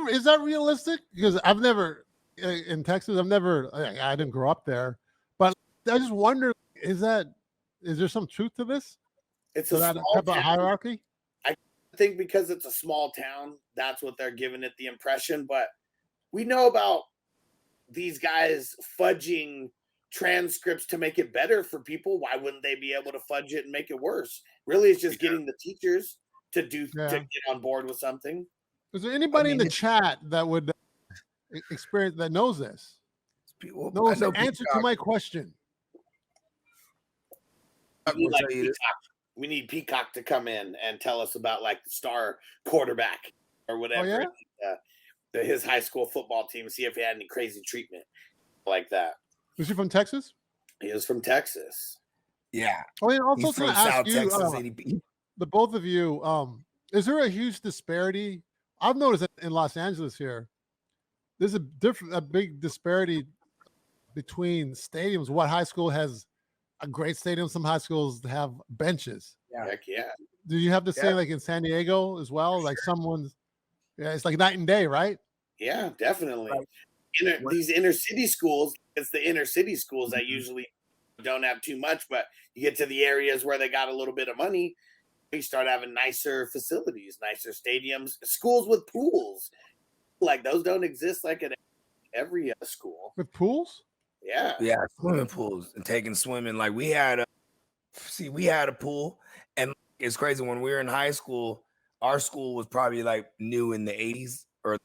Speaker 2: Is that realistic? Because I've never, in Texas, I didn't grow up there, but I just wonder, is there some truth to this?
Speaker 1: It's
Speaker 2: a type of hierarchy?
Speaker 1: I think because it's a small town, that's what they're giving it the impression, but we know about these guys fudging transcripts to make it better for people. Why wouldn't they be able to fudge it and make it worse? Really, it's just getting the teachers to get on board with something.
Speaker 2: Is there anybody in the chat that would experience that knows this? Knows the answer to my question.
Speaker 1: We need Peacock to come in and tell us about like the star quarterback or whatever. Oh, yeah? His high school football team. See if he had any crazy treatment like that.
Speaker 2: Is he from Texas?
Speaker 1: He is from Texas.
Speaker 3: Yeah.
Speaker 2: Oh, and also to ask you, the both of you, is there a huge disparity? I've noticed that in Los Angeles here, there's a big disparity between stadiums. What high school has a great stadium? Some high schools have benches.
Speaker 1: Yeah. Heck yeah.
Speaker 2: Do you have the same like in San Diego as well? Like it's like night and day, right?
Speaker 1: Yeah, definitely. These inner city schools, it's the inner city schools that usually don't have too much, but you get to the areas where they got a little bit of money, we start having nicer facilities, nicer stadiums, schools with pools. Like those don't exist like at every school.
Speaker 2: With pools?
Speaker 1: Yeah.
Speaker 3: Yeah, swimming pools and taking swimming. Like we had a pool, and it's crazy when we were in high school, our school was probably like new in the 80s or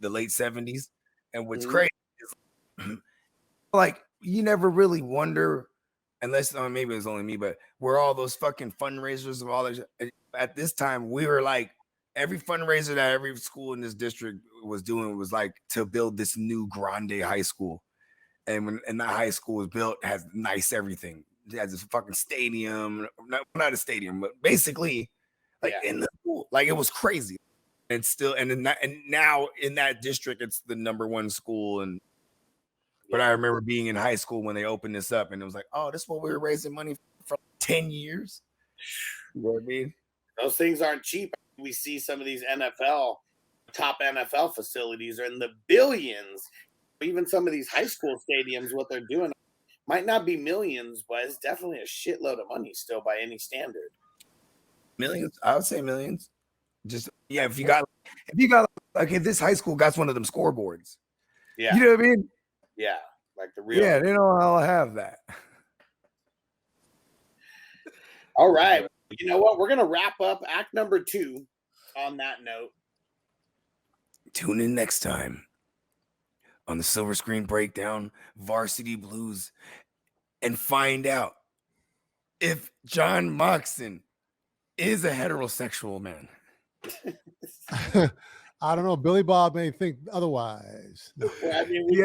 Speaker 3: the late 70s. And what's crazy is like you never really wonder, unless maybe it was only me, but were all those fucking fundraisers of all that. At this time, we were like every fundraiser that every school in this district was doing was like to build this new grande high school. And that high school was built, has nice everything. It has this fucking stadium, not a stadium, but basically like in the school, like it was crazy. And still, and now in that district, it's the #1 school. But I remember being in high school when they opened this up, and it was like, oh, this is what we were raising money for 10 years. You know what I mean?
Speaker 1: Those things aren't cheap. We see some of these top NFL facilities are in the billions. Even some of these high school stadiums, what they're doing might not be millions, but it's definitely a shitload of money still by any standard.
Speaker 3: Millions, I would say millions. Just if you got okay, this high school got one of them scoreboards.
Speaker 1: Yeah,
Speaker 3: you know what I mean.
Speaker 1: Yeah, like the real.
Speaker 3: Yeah, they don't all have that.
Speaker 1: All right. You know what? We're going to wrap up act number 2 on that note.
Speaker 3: Tune in next time on the Silver Screen Breakdown, Varsity Blues, and find out if John Moxon is a heterosexual man.
Speaker 2: I don't know. Billy Bob may think otherwise.
Speaker 1: Well, I mean,
Speaker 3: he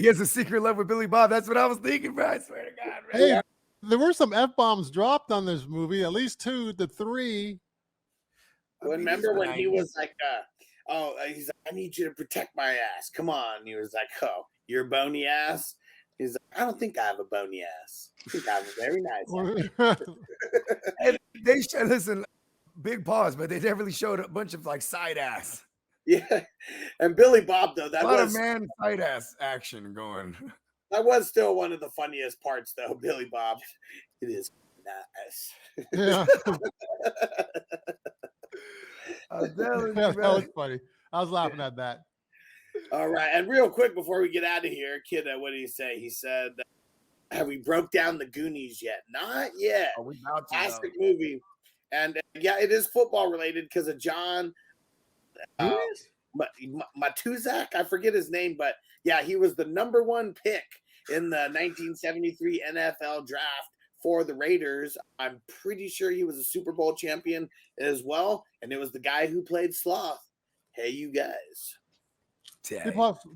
Speaker 3: has a secret love with Billy Bob. That's what I was thinking, bro. I swear to God. Man.
Speaker 2: Hey, there were some F-bombs dropped on this movie, at least 2 to 3.
Speaker 1: Remember when he was like, he's like, I need you to protect my ass. Come on. He was like, oh, your bony ass? He's like, I don't think I have a bony ass. I think I have a very nice ass.
Speaker 3: They should listen, big pause, but they definitely showed a bunch of like side ass.
Speaker 1: Yeah. And Billy Bob, though, that
Speaker 3: a lot
Speaker 1: was
Speaker 3: of man side ass action going.
Speaker 1: That was still one of the funniest parts, though, Billy Bob. It is nice.
Speaker 2: Yeah.
Speaker 3: That
Speaker 2: was funny. I was laughing at that.
Speaker 1: All right. And real quick before we get out of here, Kid, what did he say? He said, have we broke down the Goonies yet? Not yet.
Speaker 3: Are we about to?
Speaker 1: Classic movie. And yeah, it is football related because of John Matuzak. I forget his name, but yeah, he was the number 1 pick in the 1973 NFL draft for the Raiders. I'm pretty sure he was a Super Bowl champion as well. And it was the guy who played Sloth. Hey, you guys.
Speaker 2: He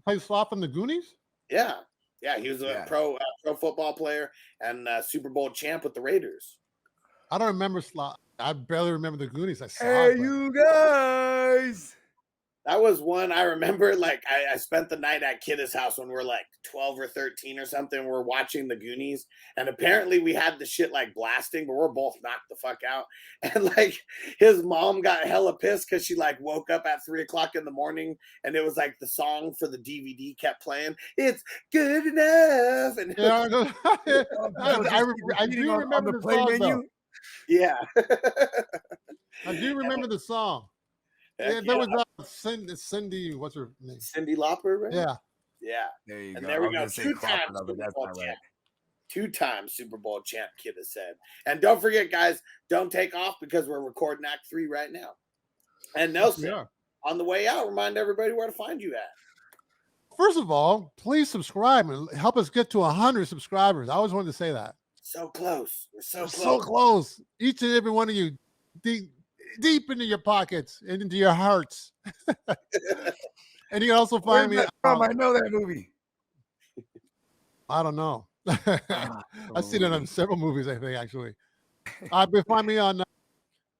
Speaker 2: played Sloth in the Goonies?
Speaker 1: Yeah. Yeah, he was a pro football player and Super Bowl champ with the Raiders.
Speaker 2: I don't remember Sloth. I barely remember the Goonies.
Speaker 3: You guys.
Speaker 1: That was one I remember. Like I spent the night at Kidda's house when we're like 12 or 13 or something. We're watching the Goonies, and apparently we had the shit like blasting, but we're both knocked the fuck out. And like his mom got hella pissed because she like woke up at 3 o'clock in the morning, and it was like the song for the DVD kept playing. It's good enough. And
Speaker 2: yeah, I do remember the song. Menu.
Speaker 1: Yeah,
Speaker 2: I do remember the song. Yeah, there was Cindy. What's her name?
Speaker 1: Cyndi Lauper, right?
Speaker 2: Yeah.
Speaker 3: There you go.
Speaker 1: There we go. 2-time Super Bowl champ, Kid has said. And don't forget, guys, don't take off because we're recording Act 3 right now. And Nelson, on the way out, remind everybody where to find you at.
Speaker 2: First of all, please subscribe and help us get to 100 subscribers. I always wanted to say that.
Speaker 1: So close. We're so close.
Speaker 2: So close. Each and every one of you. Deep into your pockets and into your hearts. And you can also find me.
Speaker 3: I know that movie.
Speaker 2: I don't know. I've seen it on several movies, I think, actually. You find me on,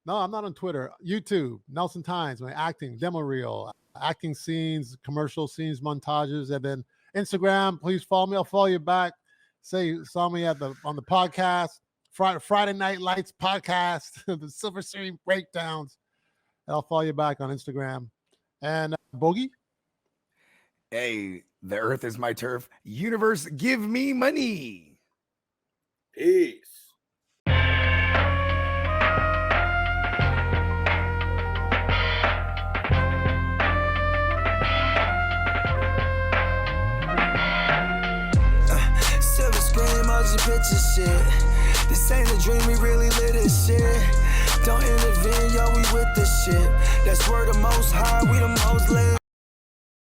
Speaker 2: no, I'm not on Twitter. YouTube, Nelson Tynes, my acting, demo reel, acting scenes, commercial scenes, montages, and then Instagram. Please follow me. I'll follow you back. Say you saw me on the podcast. Friday Night Lights podcast, the Silver Screen Breakdowns. And I'll follow you back on Instagram. And Bogey?
Speaker 3: Hey, the earth is my turf. Universe, give me money.
Speaker 1: Peace.
Speaker 4: Silver Screen, motion picture shit. This ain't a dream, we really live this shit. Don't intervene, yo, we with this shit. That's where the most high, we the most lit.